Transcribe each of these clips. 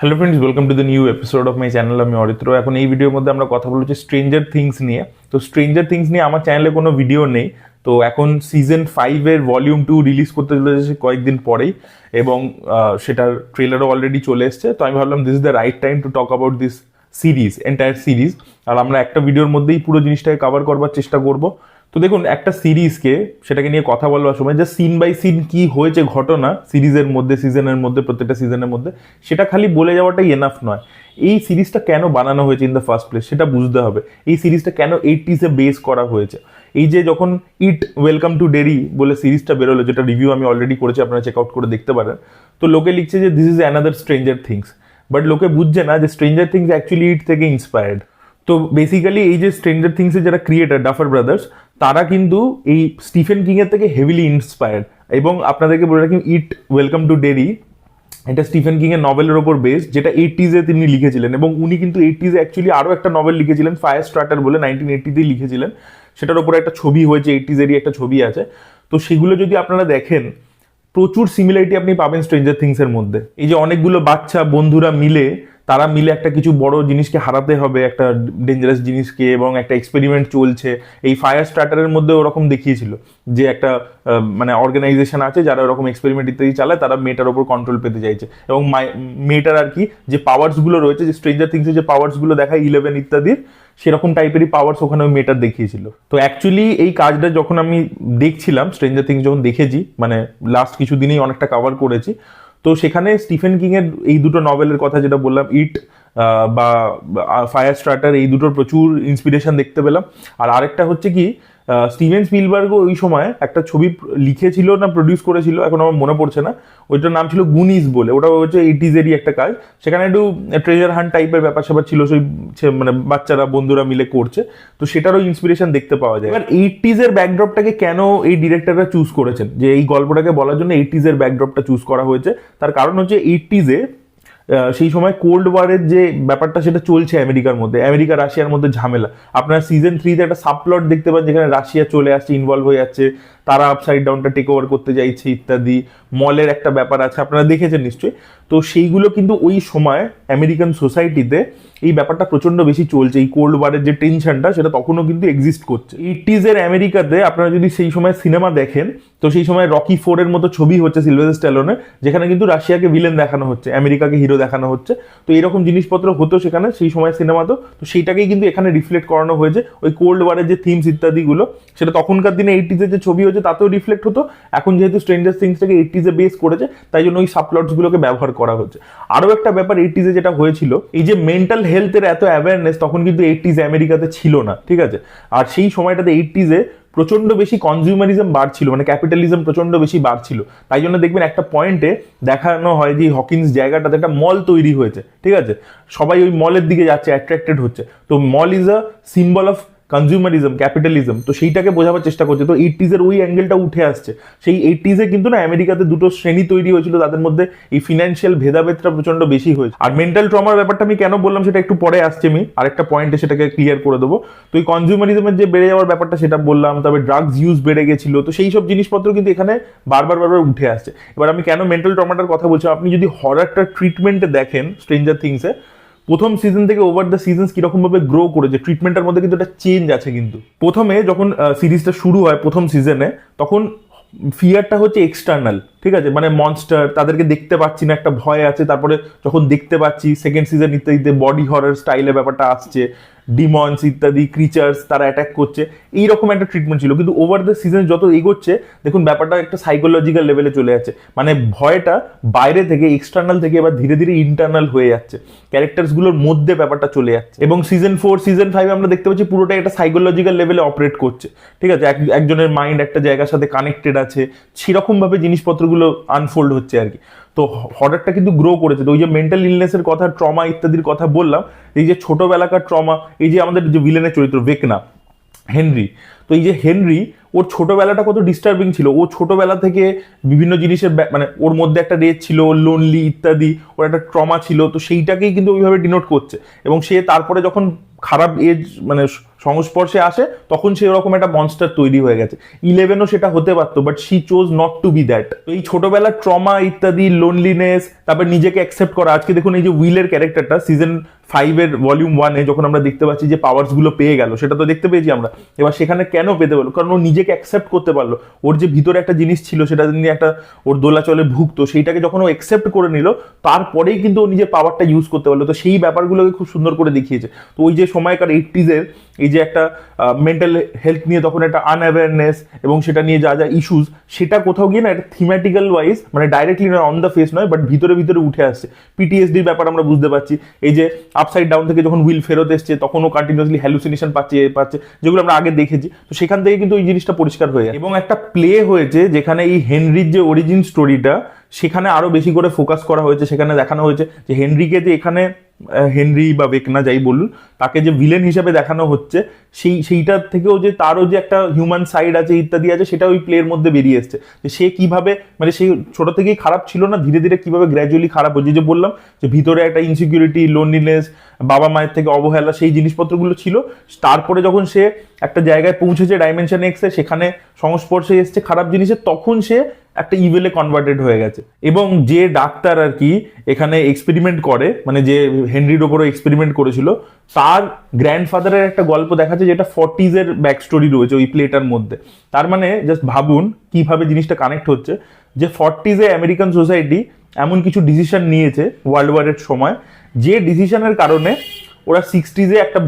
Hello friends, welcome to the new episode of my channel. আমি অরিত্র। এখন এই ভিডিওর মধ্যে আমরা কথা বলছি স্ট্রেঞ্জার থিংস নিয়ে। তো স্ট্রেঞ্জার থিংস নিয়ে আমার চ্যানেলে কোনো ভিডিও নেই। তো এখন সিজন 5-এর ভলিউম 2 রিলিজ করতে চলেছে কয়েকদিন পরেই, এবং সেটার ট্রেলারও অলরেডি চলে এসছে। তো আমি ভাবলাম this is the right time to talk about this series, entire series. আর আমরা একটা ভিডিওর মধ্যেই পুরো জিনিসটাকে কভার করবার চেষ্টা করব। তো দেখুন, একটা সিরিজকে সেটাকে নিয়ে কথা বলবার সময় যে সিন বাই সিন কি হয়েছে ঘটনা সিরিজের মধ্যে, সিজনের মধ্যে, প্রত্যেকটা সিজনের মধ্যে, সেটা খালি বলে যাওয়াটাই এনাফ নয়। এই সিরিজটা কেন বানানো হয়েছে ইন দ্য ফার্স্ট প্লেস সেটা বুঝতে হবে। এই সিরিজটা কেন 80s-এ বেস করা হয়েছে। এই যে যখন ইট ওয়েলকাম টু ডেরি বলে সিরিজটা বেরোলো, যেটা রিভিউ আমি অলরেডি করেছি, আপনারা চেক আউট করে দেখতে পারেন। তো লোকে লিখছে যে this is another stranger things, but লোকে বুঝছে না যে স্ট্রেঞ্জার থিংস অ্যাকচুয়ালি ইট থেকে ইন্সপায়ার্ড। তো বেসিক্যালি এই যে স্ট্রেঞ্জার থিংসের যারা ক্রিয়েটার, ডাফার ব্রাদার্স, তারা কিন্তু এই স্টিফেন কিংয়ের থেকে হেভিলি ইন্সপায়ার্ড। এবং আপনাদেরকে বলে রাখি, ইট ওয়েলকাম টু ডেরি এটা স্টিফেন কিংয়ের নভেলের ওপর বেস, যেটা 80s-এ তিনি লিখেছিলেন। এবং উনি কিন্তু 80s-এ অ্যাকচুয়ালি আরও একটা নভেল লিখেছিলেন, ফায়ার স্টার্টার বলে, 1980-তেই লিখেছিলেন। সেটার ওপরে একটা ছবি হয়েছে, 80s-এরই একটা ছবি আছে। তো সেগুলো যদি আপনারা দেখেন, প্রচুর সিমিলারিটি আপনি পাবেন স্ট্রেঞ্জার থিংসের মধ্যে। এই যে অনেকগুলো বাচ্চা বন্ধুরা মিলে, তারা মিলে একটা কিছু বড় জিনিসকে হারাতে হবে, একটা ডেঞ্জারাস জিনিসকে, এবং একটা এক্সপেরিমেন্ট চলছে। এই ফায়ার স্টার্টারের মধ্যে ওরকম দেখিয়েছিল যে একটা মানে অর্গানাইজেশন আছে যারা ওরকম এক্সপেরিমেন্ট ইত্যাদি চালায়, তারা মেয়েটার ওপর কন্ট্রোল পেতে চাইছে। এবং মেয়েটার আর কি যে পাওয়ার্সগুলো রয়েছে, যে স্ট্রেঞ্জার থিংসের যে পাওয়ার্সগুলো দেখায় 11 ইত্যাদির, সেরকম টাইপেরই পাওয়ার্স ওখানে ওই মেয়েটার দেখিয়েছিল। তো অ্যাকচুয়ালি এই কাজটা যখন আমি দেখছিলাম, স্ট্রেঞ্জার থিংস যখন দেখেছি, মানে লাস্ট কিছু দিনেই অনেকটা কভার করেছি, তো সেখানে স্টিফেন কিংয়ের এই দুটো নভেলের কথা যেটা বললাম, ইট বা ফায়ার স্টার্টার, এই দুটোর প্রচুর ইন্সপিরেশন দেখতে পেলাম। আর আরেকটা হচ্ছে কি, স্টিভেন স্পিলবার্গও ওই সময় একটা ছবি লিখেছিল না প্রডিউস করেছিল, এখন আমার মনে পড়ছে না, ওইটার নাম ছিল গুনিজ বলে। ওটা হচ্ছে 80s-এরই একটা কাজ। সেখানে একটু ট্রেজার হান্ট টাইপের ব্যাপার স্যাপার ছিল, সেই মানে বাচ্চারা বন্ধুরা মিলে করছে। তো সেটারও ইন্সপিরেশন দেখতে পাওয়া যায়। এবার 80s-এর ব্যাকড্রপটাকে কেন এই ডিরেক্টররা চুজ করেছেন, যে এই গল্পটাকে বলার জন্য 80s-এর ব্যাকড্রপটা চুজ করা হয়েছে, তার কারণ হচ্ছে 80s-এ সেই সময় কোল্ড ওয়ারের যে ব্যাপারটা সেটা চলছে আমেরিকার মধ্যে, আমেরিকা রাশিয়ার মধ্যে ঝামেলা। আপনার সিজন 3-তে একটা সাবপ্লট দেখতে পান, যেখানে রাশিয়া চলে আসছে, ইনভলভ হয়ে যাচ্ছে, তারা আপসাইড ডাউনটা টেক ওভার করতে চাইছে ইত্যাদি। মলের একটা ব্যাপার আছে, আপনারা দেখেছেন নিশ্চয়ই। তো সেইগুলো কিন্তু ওই সময় আমেরিকান সোসাইটিতে এই ব্যাপারটা প্রচন্ড বেশি চলছে। এই কোল্ড ওয়ারের যে টেনশনটা, সেটা তখনও কিন্তু এক্সিস্ট করছে। 80s-এর আমেরিকাতে আপনারা যদি সেই সময় সিনেমা দেখেন, তো সেই সময় রকি 4-এর মতো ছবি হচ্ছে সিলভেস্টার স্ট্যালোনের, যেখানে কিন্তু রাশিয়াকে ভিলেন দেখানো হচ্ছে, আমেরিকাকে হিরো দেখানো হচ্ছে। তো এরকম জিনিসপত্র হতো সেখানে সেই সময় সিনেমাতেও। তো সেইটাকেই কিন্তু এখানে রিফ্লেক্ট করানো হয়েছে। ওই কোল্ড ওয়ারের যে থিমস ইত্যাদিগুলো, সেটা তখনকার দিনে 80s-এর যে ছবি হচ্ছে তাতেও রিফ্লেক্ট হতো। এখন যেহেতু স্ট্রেঞ্জার থিংসটাকে 80s-এ বেস করেছে, তাই জন্য ওই সাবপ্লটসগুলোকে ব্যবহার করা হচ্ছে। আরও একটা ব্যাপার 80s-এ যেটা হয়েছিল, এই যে মেন্টাল হেলথের এত অ্যাওয়ারনেস তখন কিন্তু 80s আমেরিকাতে ছিল না, ঠিক আছে। আর সেই সময়টাতে 80s-এ প্রচন্ড বেশি কনজিউমারিজম বাড়ছিল, মানে ক্যাপিটালিজম প্রচন্ড বেশি বাড়ছিল। তাই জন্য দেখবেন একটা পয়েন্টে দেখানো হয় যে হকিন্স জায়গাটাতে একটা মল তৈরি হয়েছে, ঠিক আছে। সবাই ওই মলের দিকে যাচ্ছে, অ্যাট্রাক্টেড হচ্ছে। তো mall is a symbol of consumerism, capitalism. তো সেইটাকে বোঝাবার চেষ্টা করছে। তো 80s-এর ওই অ্যাঙ্গেলটা উঠে আসছে। সেই 80s-এ কিন্তু না আমেরিকাতে দুটো শ্রেণী তৈরি হয়েছিল, তাদের মধ্যে এই ফিনান্সিয়াল ভেদাভেদটা প্রচন্ড বেশি হয়েছে। আর মেন্টাল ট্রমার ব্যাপারটা আমি কেন বললাম সেটা একটু পরে আসছে, আমি আরেকটা পয়েন্টে সেটাকে ক্লিয়ার করে দেবো। তো এই কনজিউমারিজমের যে বেড়ে যাওয়ার ব্যাপারটা সেটা বললাম, তবে ড্রাগস ইউজ বেড়ে গেছিল। তো সেই সব জিনিসপত্র কিন্তু এখানে বারবার উঠে আসছে। এবার আমি কেন মেন্টাল ট্রমাটার কথা বলছি, আপনি যদি হররটা ট্রিটমেন্টে দেখেন স্ট্রেঞ্জার থিংসে, প্রথম সিজন থেকে ওভার দ্য সিজনস কিরকম ভাবে গ্রো করেছে, ট্রিটমেন্টের মধ্যে কিন্তু একটা চেঞ্জ আছে। কিন্তু প্রথমে যখন সিরিজটা শুরু হয় প্রথম সিজনে, তখন ফিয়ারটা হচ্ছে এক্সটার্নাল, ঠিক আছে, মানে মনস্টার, তাদেরকে দেখতে পাচ্ছি না, একটা ভয় আছে। তারপরে যখন দেখতে পাচ্ছি সেকেন্ড সিজন ইত্যাদিতে বডি হরার স্টাইলে ব্যাপারটা আসছে, ডিমন্স ইত্যাদি ক্রিচার্স তারা অ্যাটাক করছে, এইরকম একটা ট্রিটমেন্ট ছিল। কিন্তু ওভার দ্য সিজন যত এগোচ্ছে, দেখুন ব্যাপারটা একটা সাইকোলজিক্যাল লেভেলে চলে যাচ্ছে। মানে ভয়টা বাইরে থেকে, এক্সটার্নাল থেকে এবার ধীরে ধীরে ইন্টারনাল হয়ে যাচ্ছে, ক্যারেক্টার্সগুলোর মধ্যে ব্যাপারটা চলে যাচ্ছে। এবং সিজন 4 সিজন 5 আমরা দেখতে পাচ্ছি পুরোটাই একটা সাইকোলজিক্যাল লেভেলে অপারেট করছে, ঠিক আছে। একজনের মাইন্ড একটা জায়গার সাথে কানেক্টেড আছে, সেরকম ভাবে জিনিসপত্রগুলো আনফোল্ড হচ্ছে আর কি। তো হররটা কিন্তু গ্রো করেছে। তো ওই যে মেন্টাল ইলনেসের কথা, ট্রমা ইত্যাদির কথা বললাম, এই যে ছোটবেলাকার ট্রমা, এই যে আমাদের যে ভিলেনের চরিত্র ভেকনা, হেনরি, তো এই যে হেনরি, ওর ছোটবেলাটা কত ডিস্টার্বিং ছিল। ও ছোটবেলা থেকে বিভিন্ন জিনিসের মানে ওর মধ্যে একটা রেজ ছিল, লোনলি ইত্যাদি, ওর একটা ট্রমা ছিল। তো সেইটাকেই কিন্তু ওইভাবে ডিনোট করছে। এবং সে তারপরে যখন খারাপ এজ মানে সংস্পর্শে আসে তখন সেরকম একটা মনস্টার তৈরি হয়ে গেছে। 11ও সেটা হতে পারতো, but she chose not to be that. তো এই ছোটবেলার ট্রমা ইত্যাদি, লোনলিনেস, তারপর নিজেকে অ্যাকসেপ্ট করা। আজকে দেখুন এই যে উইলের ক্যারেক্টারটা সিজন 5 এর ভলিউম 1-এ যখন আমরা দেখতে পাচ্ছি যে পাওয়ার্স গুলো পেয়ে গেল, সেটা তো দেখতে পেয়েছি আমরা। এবার সেখানে কেন পেতে পারলো? কারণ ও নিজেকে অ্যাকসেপ্ট করতে পারলো। ওর যে ভিতরে একটা জিনিস ছিল সেটা নিয়ে একটা ওর দোলাচলে ভুগতো, সেইটাকে যখন ও অ্যাকসেপ্ট করে নিল, তারপরেই কিন্তু ও নিজের পাওয়ারটা ইউজ করতে পারলো। তো সেই ব্যাপারগুলোকে খুব সুন্দর করে দেখিয়েছে। তো ওই যে সময়কার 80s এর এই যে একটা মেন্টাল হেলথ নিয়ে তখন একটা আনঅ্যাওয়ারনেস এবং সেটা নিয়ে যা যা ইস্যুস, সেটা কোথাও গিয়ে না একটা থিমেটিক্যাল ওয়াইজ, মানে ডাইরেক্টলি নয়, অন দ্য ফেস নয়, বাট ভিতরে ভিতরে উঠে আসছে। পিটিএসডির ব্যাপার আমরা বুঝতে পারছি। এই যে আপসাইড ডাউন থেকে যখন উইল ফেরত এসছে তখনও কন্টিনিউসলি হ্যালুসিনেশন পাচ্ছে, যেগুলো আমরা আগে দেখেছি। তো সেখান থেকে কিন্তু এই জিনিসটা পরিষ্কার হয়ে যায়। এবং একটা প্লে হয়েছে যেখানে এই হেনরির যে অরিজিন স্টোরিটা, সেখানে আরো বেশি করে ফোকাস করা হয়েছে। সেখানে দেখানো হয়েছে যে হেনরিকে যে এখানে হেনরি বা ভেকনা যাই বলুন, তাকে যে ভিলেন হিসেবে দেখানো হচ্ছে, সেইটার থেকেও যে তারও যে একটা হিউম্যান সাইড আছে ইত্যাদি আছে, সেটা ওই প্লের মধ্যে বেরিয়ে এসছে। যে সে কিভাবে, মানে সে ছোট থেকেই খারাপ ছিল না, ধীরে ধীরে কিভাবে গ্র্যাজুয়ালি খারাপ হচ্ছে। যে বললাম যে ভিতরে একটা ইনসিকিউরিটি, লোনলিনেস, বাবা মায়ের থেকে অবহেলা, সেই জিনিসপত্রগুলো ছিল। তারপরে যখন সে একটা জায়গায় পৌঁছেছে ডাইমেনশন এক্সে, সেখানে সংস্পর্শে এসছে খারাপ জিনিসের, তখন সে একটা ইভেলে কনভার্টেড হয়ে গেছে। এবং যে ডাক্তার আর কি এখানে এক্সপেরিমেন্ট করে, মানে যে হেনরির ওপরও এক্সপেরিমেন্ট করেছিল, তার গ্র্যান্ডফাদারের একটা গল্প দেখাচ্ছে, যেটা 40s এর ব্যাক স্টোরি রয়েছে ওই প্লেটার মধ্যে। তার মানে জাস্ট ভাবুন কিভাবে জিনিসটা কানেক্ট হচ্ছে, যে 40s এ আমেরিকান সোসাইটি এমন কিছু ডিসিশন নিয়েছে ওয়ার্ল্ড ওয়ারের সময়, যে ডিসিশনের কারণে ওরা 60s এ একটা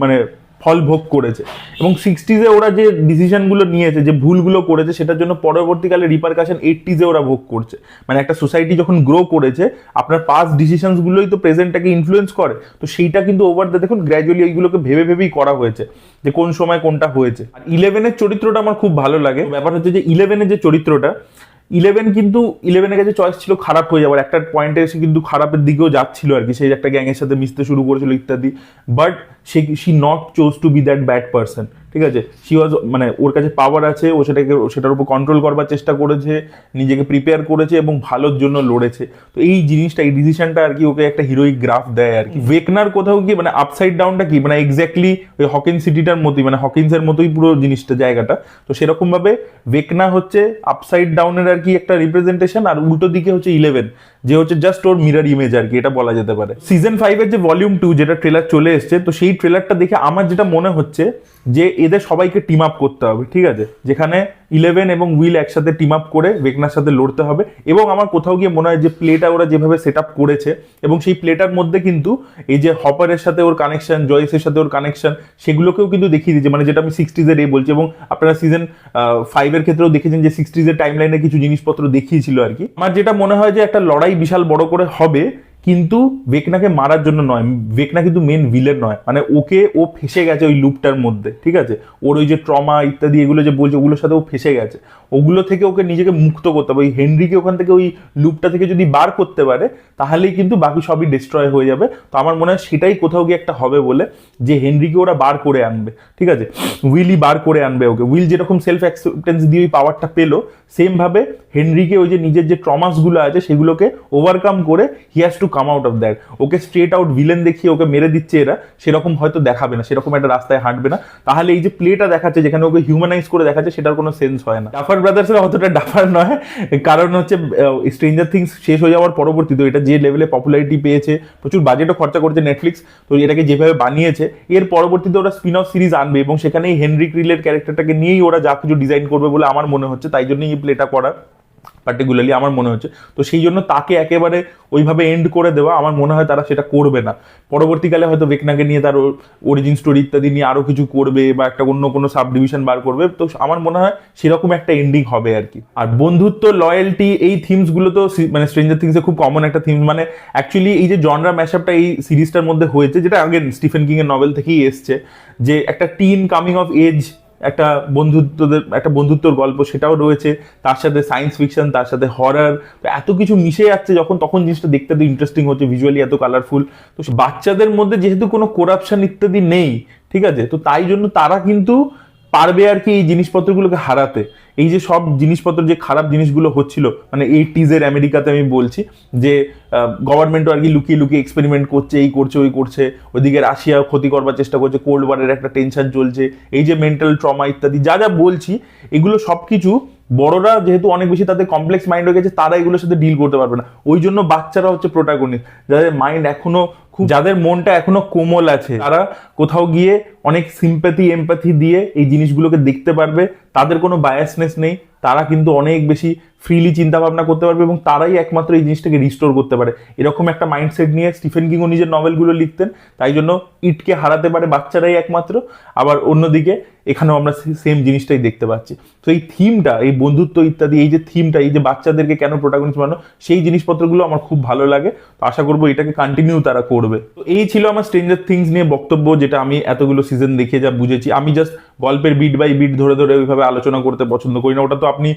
মানে ফল ভোগ করেছে। এবং 60s এ ওরা যে ডিসিশনগুলো নিয়েছে, যে ভুলগুলো করেছে, সেটার জন্য পরবর্তীকালে রিপারকাশন 80s এ ওরা ভোগ করছে। মানে একটা সোসাইটি যখন গ্রো করেছে, আপনার পাস্ট ডিসিশনসগুলোই তো প্রেজেন্টটাকে ইনফ্লুয়েন্স করে। তো সেইটা কিন্তু ওভার দ্য দেখুন গ্র্যাজুয়ালি এইগুলোকে ভেবে ভেবেই করা হয়েছে যে কোন সময় কোনটা হয়েছে। আর 11-এর চরিত্রটা আমার খুব ভালো লাগে। ব্যাপার হচ্ছে যে 11-এর যে চরিত্রটা, 11 কিন্তু 11-এর কাছে চয়েস ছিল খারাপ হয়ে যাওয়ার, একটা পয়েন্টে এসে কিন্তু খারাপের দিকেও যাচ্ছিল আর কি। সেই একটা গ্যাংয়ের সাথে মিশতে শুরু করেছিল ইত্যাদি, but she not chose to be that bad person. ঠিক আছে, শি ওয়াজ, মানে ওর কাছে পাওয়ার আছে, ও সেটার উপর কন্ট্রোল করবার চেষ্টা করেছে, নিজেকে প্রিপেয়ার করেছে এবং ভালোর জন্য লড়েছে। তো এই জিনিসটা, এই ডিসিশনটা আর কি ওকে একটা হিরোইক গ্রাফ দেয় আর কি। ভেকনার কোথাও গিয়ে মানে আপসাইড ডাউনটা কি, মানে এক্স্যাক্টলি ওই হকিন্স সিটিটার মতোই, মানে হকিন্সের মতোই পুরো জিনিসটা, জায়গাটা। তো সেরকম ভাবে ভেকনা হচ্ছে আপসাইড ডাউনের আর কি একটা রিপ্রেজেন্টেশন, আর উল্টো দিকে হচ্ছে 11, যে হচ্ছে জাস্ট ওর মিরর ইমেজ আর কি, এটা বলা যেতে পারে। সিজন 5 এর যে ভলিউম 2 যেটা ট্রেলার চলে এসছে, তো সেই ট্রেলারটা দেখে আমার যেটা মনে হচ্ছে যে এদের সবাইকে টিম আপ করতে হবে। ঠিক আছে, যেখানে 11 এবং উইল একসাথে টিম আপ করে ভেকনার সাথে লড়তে হবে। এবং আমার কোথাও গিয়ে মনে হয় যে প্লেটা ওরা যেভাবে সেট আপ করেছে, এবং সেই প্লেটার মধ্যে কিন্তু এই যে হপারের সাথে ওর কানেকশন, জয়েসের সাথে ওর কানেকশন, সেগুলোকেও কিন্তু দেখিয়ে দিয়েছে। মানে যেটা আমি 60s এর বলছি, এবং আপনারা সিজন 5 এর ক্ষেত্রেও দেখেছেন যে 60s এর টাইম লাইনে কিছু জিনিসপত্র দেখিয়েছিল আর কি। আমার যেটা মনে হয় যে একটা লড়াই বিশাল বড় করে হবে, কিন্তু ভেকনাকে মারার জন্য নয়। ভেকনা কিন্তু মেন ভিলেন নয়, মানে ও ফেসে গেছে ওই লুপটার মধ্যে। ঠিক আছে, ওর ওই যে ট্রমা ইত্যাদি এগুলো যে বলছে, ওগুলোর সাথে ও ফেসে গেছে। ওগুলো থেকে ওকে নিজেকে মুক্ত করতে হবে। ওই হেনরিকে ওখান থেকে, ওই লুপটা থেকে যদি বার করতে পারে, তাহলেই কিন্তু বাকি সবই ডিস্ট্রয় হয়ে যাবে। তো আমার মনে হয় সেটাই কোথাও গিয়ে একটা হবে বলে, যে হেনরিকে ওরা বার করে আনবে। ঠিক আছে, উইলই বার করে আনবে ওকে। উইল যেরকম সেলফ অ্যাকসেপ্টেন্স দিয়ে ওই পাওয়ারটা পেলো, সেম ভাবে হেনরিকে ওই যে নিজের যে ট্রমাসগুলো আছে সেগুলোকে ওভারকাম করে he has to come out of that. Okay straight out villain দেখিয়ে ওকে মেরে দিচ্ছে এরা, সেরকম হয়তো দেখাবে না, সেরকম একটা রাস্তায় হাঁটবে না। তাহলে এই যে প্লেটা দেখাচ্ছে, যেখানে ওকে হিউম্যানাইজ করে দেখাচ্ছে, সেটার কোনো সেন্স হয় না। ডাফার ব্রাদার্সের অতটা ডাফার নয়, কারণ হচ্ছে স্ট্রেঞ্জার থিংস শেষ হয়ে যাওয়ার পরবর্তী, তো এটা যে লেভেলে পপুলারিটি পেয়েছে, প্রচুর বাজেটও খরচা করেছে নেটফ্লিক্স, তো এটাকে যেভাবে বানিয়েছে, এর পরবর্তীতে ওরা স্পিন অফ সিরিজ আনবে, এবং সেখানে হেনরি ক্রিলের ক্যারেক্টারটাকে নিয়েই ওরা যা কিছু ডিজাইন করবে বলে আমার মনে হচ্ছে। তাই জন্যই এই প্লেটা করা পার্টিকুলারলি আমার মনে হচ্ছে। তো সেই জন্য তাকে একেবারে ওইভাবে এন্ড করে দেওয়া, আমার মনে হয় তারা সেটা করবে না। পরবর্তীকালে হয়তো ভেকনাকে নিয়ে তার অরিজিন স্টোরি ইত্যাদি নিয়ে আরো কিছু করবে, বা একটা অন্য কোনো সাব ডিভিশন বার করবে। তো আমার মনে হয় সেরকম একটা এন্ডিং হবে আর কি। আর বন্ধুত্ব, লয়্যালটি, এই থিমস গুলো তো মানে স্ট্রেঞ্জার থিংসে খুব কমন একটা থিম। মানে অ্যাকচুয়ালি এই যে জনরা ম্যাশআপটা এই সিরিজটার মধ্যে হয়েছে, যেটা আগে স্টিফেন কিং এর নভেল থেকেই এসছে, যে একটা টিন কামিং অফ এজ, একটা বন্ধুত্বর গল্প, সেটাও রয়েছে, তার সাথে সায়েন্স ফিকশন, তার সাথে হরার, তো এত কিছু মিশে যাচ্ছে তখন জিনিসটা দেখতে এত ইন্টারেস্টিং হচ্ছে, ভিজুয়ালি এত কালারফুল। তো বাচ্চাদের মধ্যে যেহেতু কোনো করাপশন ইত্যাদি নেই, ঠিক আছে, তো তাই জন্য তারা কিন্তু পারবে আর কি এই জিনিসপত্রগুলোকে হারাতে। এই যে সব জিনিসপত্র, যে খারাপ জিনিসগুলো হচ্ছিল, মানে 80s এর আমেরিকাতে আমি বলছি, যে গভর্নমেন্টও আর কি লুকিয়ে লুকিয়ে এক্সপেরিমেন্ট করছে, এই করছে ওই করছে, ওইদিকে রাশিয়া ক্ষতি করবার চেষ্টা করছে, কোল্ড ওয়ারের একটা টেনশন চলছে, এই যে মেন্টাল ট্রমা ইত্যাদি যা যা বলছি, এগুলো সবকিছু বড়রা যেহেতু অনেক বেশি তাদের কমপ্লেক্স মাইন্ড হয়ে গেছে, তারা এগুলোর সাথে ডিল করতে পারবে না। ওই জন্য বাচ্চারা হচ্ছে প্রোটাগনিস্ট, যাদের মাইন্ড এখনো যাদের মনটা এখনো কোমল আছে, তারা কোথাও গিয়ে অনেক সিম্প্যাথি এমপ্যাথি দিয়ে এই জিনিসগুলোকে দেখতে পারবে, তাদের কোনো বায়াসনেস নেই, তারা কিন্তু অনেক বেশি ফ্রিলি চিন্তা ভাবনা করতে পারবে এবং তারাই একমাত্র এই জিনিসটাকে রিস্টোর করতে পারে। এরকম একটা মাইন্ডসেট নিয়ে স্টিফেন কিংও নিজের নভেলগুলো লিখতেন, তাই জন্য ইটকে হারাতে পারে বাচ্চারাই একমাত্র। আবার অন্যদিকে এখানেও আমরা সেম জিনিসটাই দেখতে পাচ্ছি। তো এই থিমটা, এই বন্ধুত্ব ইত্যাদি, এই যে থিমটা, এই যে বাচ্চাদেরকে কেন প্রোটাগনিস্ট বানানো, সেই জিনিসপত্রগুলো আমার খুব ভালো লাগে। তো আশা করবো এটাকে কন্টিনিউ তারা করবে। তো এই ছিল আমার স্ট্রেঞ্জার থিংস নিয়ে বক্তব্য, যেটা আমি এতগুলো সিজন দেখে যা বুঝেছি। আমি জাস্ট গল্পের বিট বাই বিট ধরে ধরে ওইভাবে আলোচনা করতে পছন্দ করি না। ওটা তো আপনি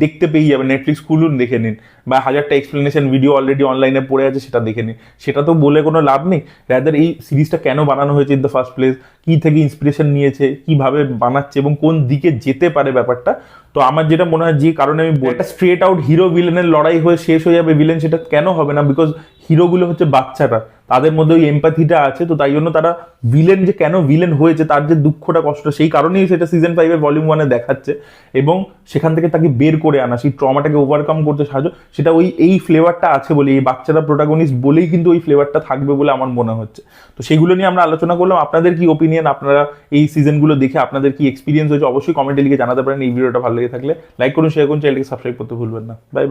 দেখতে পেয়ে যাবেন, নেটফ্লিক্স খুলুন দেখে নিন, বা হাজারটা এক্সপ্লেনেশন ভিডিও অলরেডি অনলাইনে পড়ে আছে, সেটা দেখে নিন। সেটা তো বলে কোনো লাভ নেই। রাদার এই সিরিজটা কেন বানানো হয়েছে ইন দ্য ফার্স্ট প্লেস, কি থেকে ইন্সপিরেশন নিয়েছে, কিভাবে বানাচ্ছে এবং কোন দিকে যেতে পারে ব্যাপারটা। তো আমার যেটা মনে হয়, যে কারণে আমি একটা স্ট্রেট আউট হিরো ভিলেনের লড়াই হয়ে শেষ হয়ে যাবে ভিলেন, সেটা কেন হবে না? বিকজ হিরোগুলো হচ্ছে বাচ্চারা, তাদের মধ্যে ওই এমপ্যাথিটা আছে। তো তাই জন্য তারা ভিলেন, যে কেন ভিলেন হয়েছে, তার যে দুঃখটা কষ্ট, সেই কারণেই সেটা সিজন 5 এর ভলিউম 1 দেখাচ্ছে, এবং সেখান থেকে তাকে বের করে আনা, সেই ট্রমাটাকে ওভারকাম করতে সাহায্য, সেটা ওই এই ফ্লেভারটা আছে বলে, এই বাচ্চারা প্রোটাগনিস্ট বলেই কিন্তু ওই ফ্লেভারটা থাকবে বলে আমার মনে হচ্ছে। তো সেগুলো নিয়ে আমরা আলোচনা করলাম। আপনাদের কি ওপিনিয়ন, আপনারা এই সিজনগুলো দেখে আপনাদের কি এক্সপিরিয়েন্স হয়েছে, অবশ্যই কমেন্টে লিখে জানাতে পারেন। এই ভিডিওটা ভালো লেগে থাকলে লাইক করুন, শেয়ার করুন, চ্যানেলকে সাবস্ক্রাইব করতে ভুলবেন না। বাই।